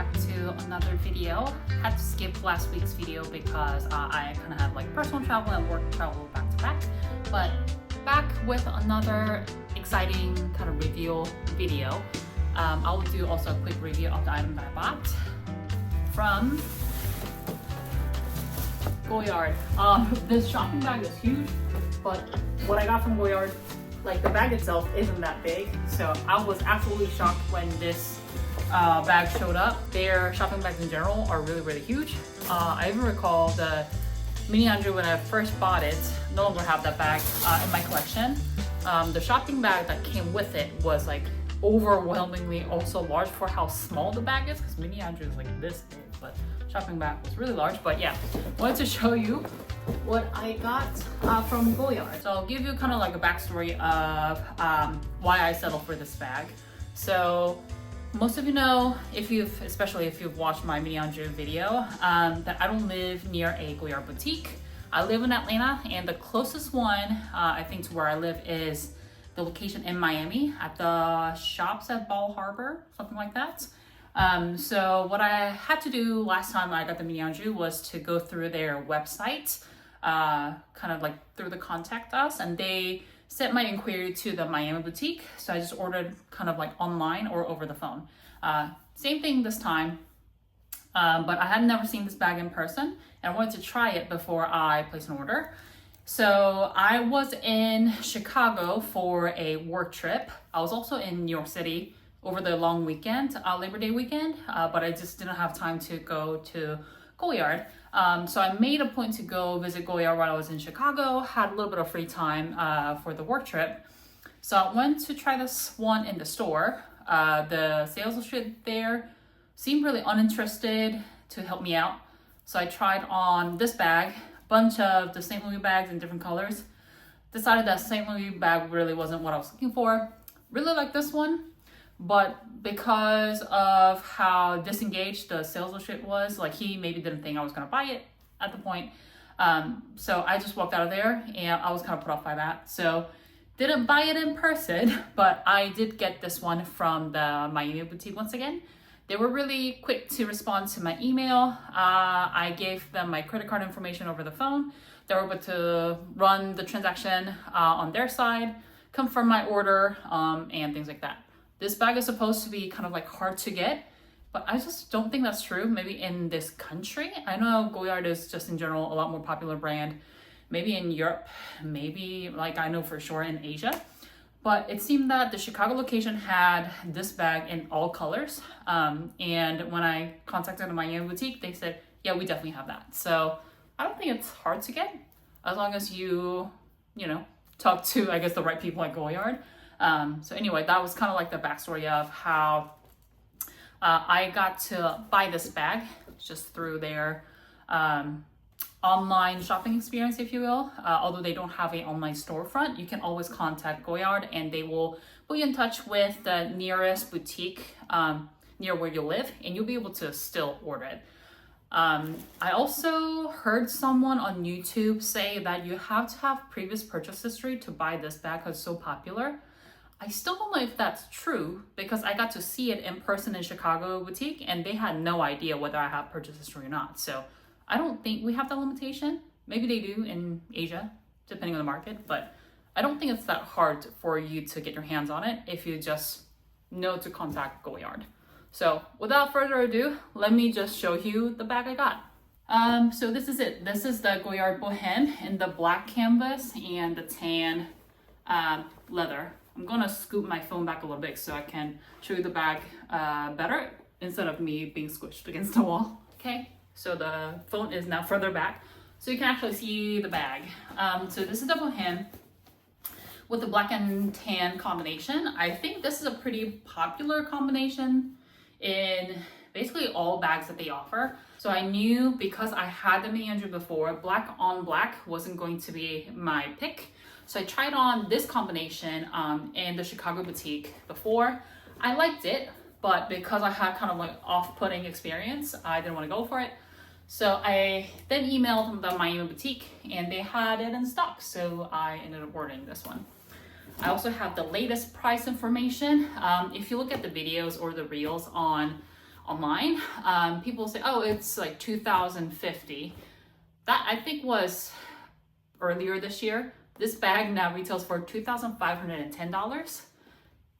back to another video. Had to skip last week's video because I kind of had like personal travel and work travel back to back, but back with another exciting kind of reveal video. I'll do also a quick review of the item that I bought from Goyard. This shopping bag is huge, but what I got from Goyard, like the bag itself isn't that big, so I was absolutely shocked when this bag showed up. Their shopping bags in general are really huge. I even recall the Mini Andrew when I first bought it, no longer have that bag in my collection. The shopping bag that came with it was like overwhelmingly also large for how small the bag is, because Mini Andrew is like this big, but shopping bag was really large. But yeah, wanted to show you what I got from Goyard. So I'll give you kind of like a backstory of why I settled for this bag. So most of you know, especially if you've watched my Mini Andrew video, that I don't live near a Goyard boutique. I live in Atlanta, and the closest one I think to where I live is the location in Miami at the shops at Bal Harbor, something like that. So what I had to do last time I got the Mini Andrew was to go through their website, kind of like through the contact us, and they sent my inquiry to the Miami boutique. So I just ordered kind of like online or over the phone. Same thing this time, but I had never seen this bag in person, and I wanted to try it before I place an order. So I was in Chicago for a work trip. I was also in New York City over the long weekend, Labor Day weekend, but I just didn't have time to go to Goyard. So I made a point to go visit Goyard while I was in Chicago, had a little bit of free time for the work trip. So I went to try this one in the store. The sales associate there seemed really uninterested to help me out. So I tried on this bag, bunch of the St. Louis bags in different colors. Decided that St. Louis bag really wasn't what I was looking for. Really like this one, but because of how disengaged the sales associate was, like he maybe didn't think I was gonna buy it at the point. So I just walked out of there, and I was kind of put off by that. So didn't buy it in person, but I did get this one from the Miami boutique once again. They were really quick to respond to my email. I gave them my credit card information over the phone. They were able to run the transaction on their side, confirm my order, and things like that. This bag is supposed to be kind of like hard to get, but I just don't think that's true. Maybe in this country. I know Goyard is just in general a lot more popular brand. Maybe in Europe, maybe like I know for sure in Asia. But it seemed that the Chicago location had this bag in all colors. And when I contacted the Miami boutique, they said, yeah, we definitely have that. So I don't think it's hard to get as long as you talk to, I guess, the right people at Goyard. So anyway, that was kind of like the backstory of how I got to buy this bag, just through their online shopping experience, if you will. Although they don't have an online storefront, you can always contact Goyard and they will put you in touch with the nearest boutique near where you live, and you'll be able to still order it. I also heard someone on YouTube say that you have to have previous purchase history to buy this bag because it's so popular. I still don't know if that's true, because I got to see it in person in Chicago boutique and they had no idea whether I have purchase history or not. So I don't think we have that limitation. Maybe they do in Asia, depending on the market, but I don't think it's that hard for you to get your hands on it if you just know to contact Goyard. So without further ado, let me just show you the bag I got. So this is it. This is the Goyard Boheme in the black canvas and the tan leather. I'm gonna scoop my phone back a little bit so I can show you the bag better instead of me being squished against the wall. Okay, so the phone is now further back so you can actually see the bag. So this is the Boheme with the black and tan combination. I think this is a pretty popular combination in basically all bags that they offer. So I knew, because I had the Mini Andrew before, black on black wasn't going to be my pick. So I tried on this combination in the Chicago boutique before. I liked it, but because I had kind of like off-putting experience, I didn't want to go for it. So I then emailed the Miami boutique and they had it in stock. So I ended up ordering this one. I also have the latest price information. If you look at the videos or the reels on online. People say, oh, it's like $2,050. That I think was earlier this year. This bag now retails for $2,510.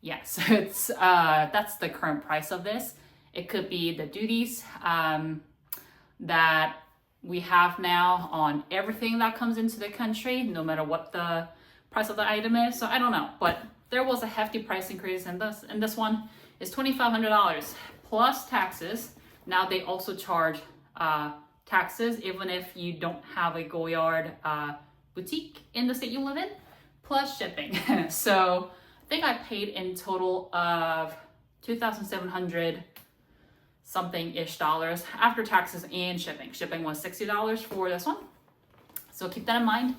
Yes, it's that's the current price of this. It could be the duties that we have now on everything that comes into the country, no matter what the price of the item is. So I don't know, but there was a hefty price increase, and this one is $2,500 plus taxes. Now they also charge taxes even if you don't have a Goyard boutique in the state you live in, plus shipping. So I think I paid in total of 2,700 something ish dollars after taxes and shipping. Shipping was $60 for this one. So keep that in mind.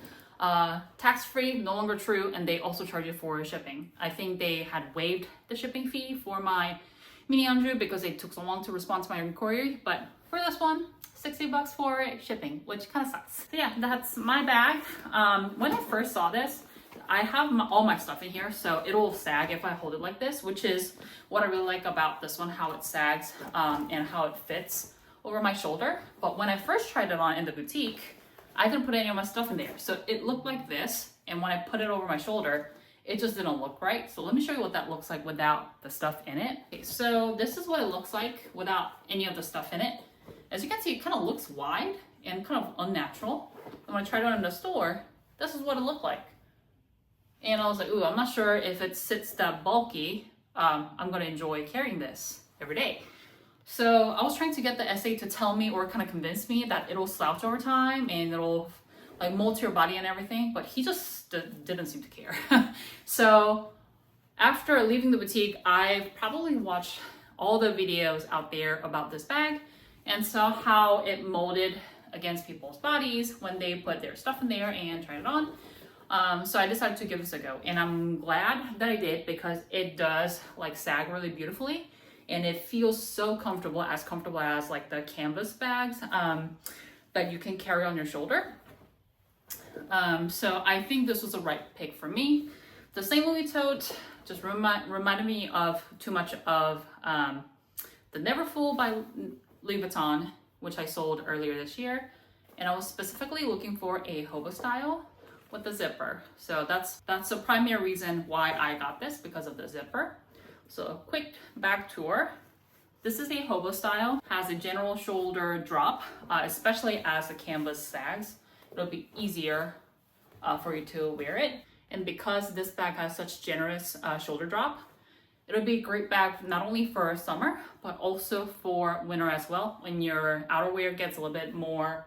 Tax-free, no longer true, and they also charge you for shipping. I think they had waived the shipping fee for my mini Andrew because it took so long to respond to my inquiry, but for this one, $60 for shipping, which kind of sucks. So yeah, that's my bag. When I first saw this, I have all my stuff in here, so it'll sag if I hold it like this, which is what I really like about this one, how it sags and how it fits over my shoulder. But when I first tried it on in the boutique, I didn't put any of my stuff in there. So it looked like this, and when I put it over my shoulder, it just didn't look right. So let me show you what that looks like without the stuff in it. Okay, so this is what it looks like without any of the stuff in it. As you can see, it kind of looks wide and kind of unnatural. And when I tried it on in the store, this is what it looked like. And I was like, ooh, I'm not sure if it sits that bulky, I'm gonna enjoy carrying this every day. So I was trying to get the essay to tell me or kind of convince me that it'll slouch over time and it'll like mold to your body and everything, but he just didn't seem to care. So after leaving the boutique, I've probably watched all the videos out there about this bag and saw how it molded against people's bodies when they put their stuff in there and tried it on. So I decided to give this a go, and I'm glad that I did because it does like sag really beautifully, and it feels so comfortable as like the canvas bags that you can carry on your shoulder. So I think this was the right pick for me. The St. Louis tote just reminded me of too much of the Neverfull by Louis Vuitton, which I sold earlier this year, and I was specifically looking for a hobo style with the zipper. So that's the primary reason why I got this, because of the zipper. So a quick back tour. This is a hobo style, has a general shoulder drop, especially as the canvas sags. It'll be easier for you to wear it. And because this bag has such generous shoulder drop, it'll be a great bag not only for summer, but also for winter as well, when your outerwear gets a little bit more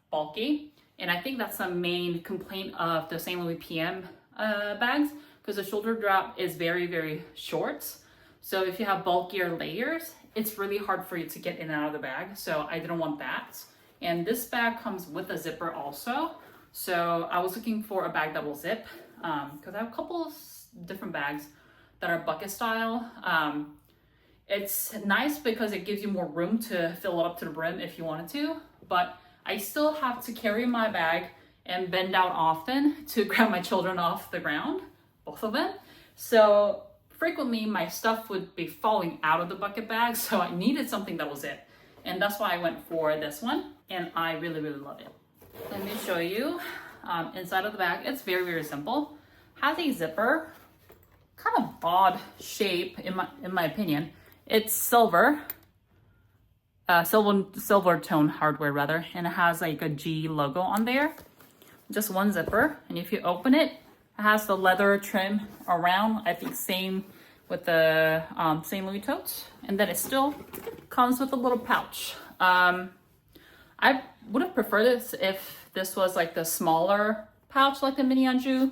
bulky. And I think that's the main complaint of the St. Louis PM bags, because the shoulder drop is very, very short. So if you have bulkier layers, it's really hard for you to get in and out of the bag. So I didn't want that. And this bag comes with a zipper also. So I was looking for a bag that will zip, because I have a couple of different bags that are bucket style. It's nice because it gives you more room to fill it up to the brim if you wanted to, but I still have to carry my bag and bend down often to grab my children off the ground, both of them. So frequently my stuff would be falling out of the bucket bag, so I needed something that will zip. And that's why I went for this one, and I really, really love it. Let me show you inside of the bag. It's very, very simple. Has a zipper, kind of odd shape in my opinion. It's silver. Silver tone hardware rather, and it has like a G logo on there. Just one zipper, and if you open it, it has the leather trim around. I think same with the St. Louis tote, and then it still comes with a little pouch. I would have preferred this if this was like the smaller pouch, like the mini Anjou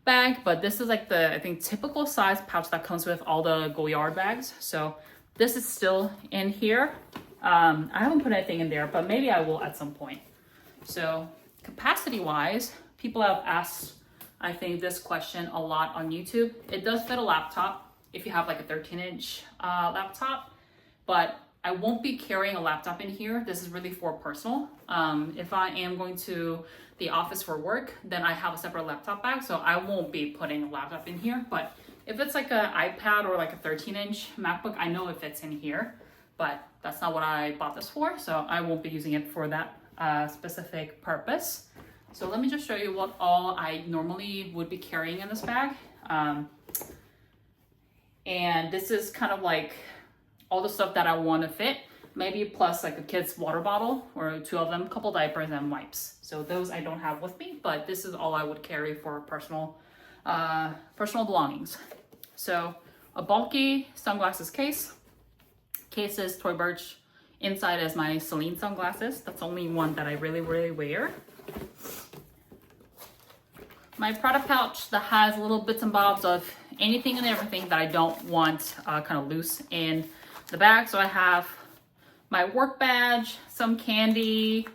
bag, but this is like the, I think, typical size pouch that comes with all the Goyard bags. So this is still in here. I haven't put anything in there, but maybe I will at some point. So capacity wise, people have asked, I think, this question a lot on YouTube. It does fit a laptop if you have like a 13-inch laptop, but I won't be carrying a laptop in here. This is really for personal. If I am going to the office for work, then I have a separate laptop bag, so I won't be putting a laptop in here, but If it's like an iPad or like a 13-inch MacBook, I know it fits in here, but that's not what I bought this for, so I won't be using it for that specific purpose. So let me just show you what all I normally would be carrying in this bag. And this is kind of like all the stuff that I want to fit, maybe plus like a kid's water bottle or 2 of them, a couple diapers and wipes. So those I don't have with me, but this is all I would carry for personal belongings. So a bulky sunglasses case. Case is Toy Birch. Inside is my Celine sunglasses. That's only one that I really wear. My Prada pouch that has little bits and bobs of anything and everything that I don't want kind of loose in the bag. So I have my work badge, some candy,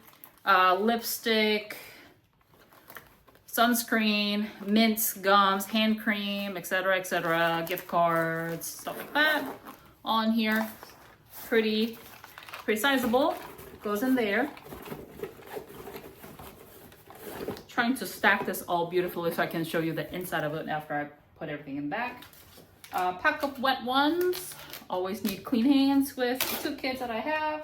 lipstick, sunscreen, mints, gums, hand cream, etc., gift cards, stuff like that. All in here, pretty sizable. Goes in there. Trying to stack this all beautifully so I can show you the inside of it after I put everything in back. Pack of wet ones. Always need clean hands with the 2 kids that I have.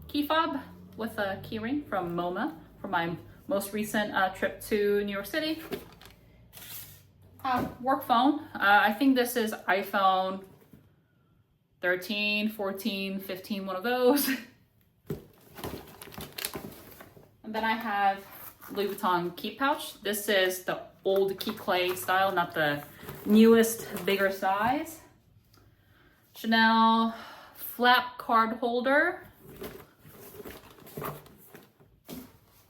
Key fob with a key ring from MoMA for my most recent trip to New York City. Work phone. I think this is iPhone 13, 14, 15, one of those. And then I have Louis Vuitton key pouch. This is the old key clay style, not the newest, bigger size. Chanel flap card holder.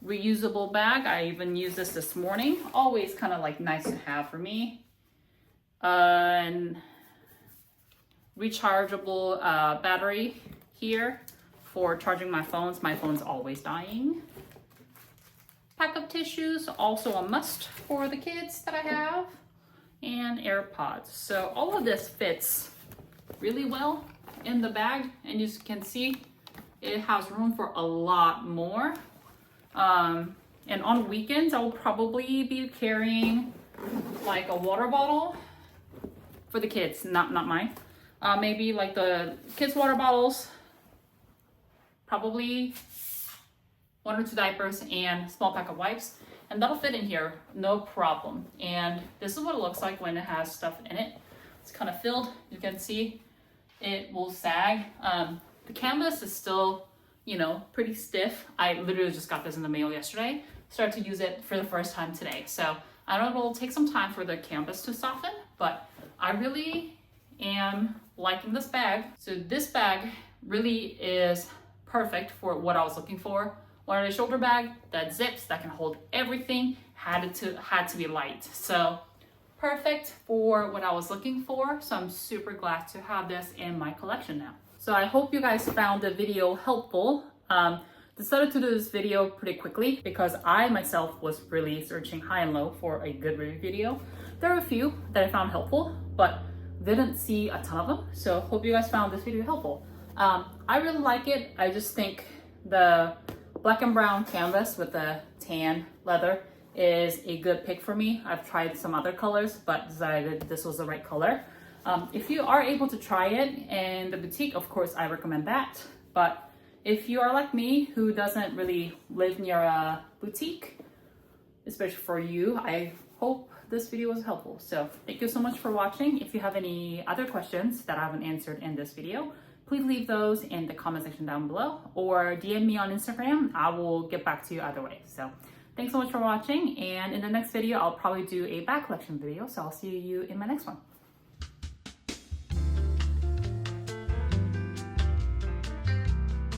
Reusable bag. I even used this morning. Always kind of like nice to have for me. And rechargeable battery here for charging my phones. My phone's always dying. Pack of tissues, also a must for the kids that I have. And AirPods. So all of this fits really well in the bag. And you can see it has room for a lot more. And on weekends, I will probably be carrying like a water bottle for the kids, not mine. Maybe like the kids' water bottles, probably 1 or 2 diapers and small pack of wipes. And that'll fit in here, no problem. And this is what it looks like when it has stuff in it. It's kind of filled. You can see it will sag. The canvas is still, you know, pretty stiff. I literally just got this in the mail yesterday. Started to use it for the first time today. So I know it'll take some time for the canvas to soften, but I really am liking this bag. So this bag really is perfect for what I was looking for. Wanted a shoulder bag that zips, that can hold everything, had to be light. So perfect for what I was looking for. So I'm super glad to have this in my collection now. So I hope you guys found the video helpful. Decided to do this video pretty quickly because I myself was really searching high and low for a good review video. There are a few that I found helpful, but didn't see a ton of them. So hope you guys found this video helpful. I really like it. I just think the black and brown canvas with the tan leather is a good pick for me. I've tried some other colors, but decided this was the right color. If you are able to try it in the boutique, of course, I recommend that. But if you are like me, who doesn't really live near a boutique, especially for you, I hope this video was helpful. So thank you so much for watching. If you have any other questions that I haven't answered in this video, please leave those in the comment section down below or DM me on Instagram. I will get back to you either way. So thanks so much for watching. And in the next video, I'll probably do a bag collection video. So I'll see you in my next one.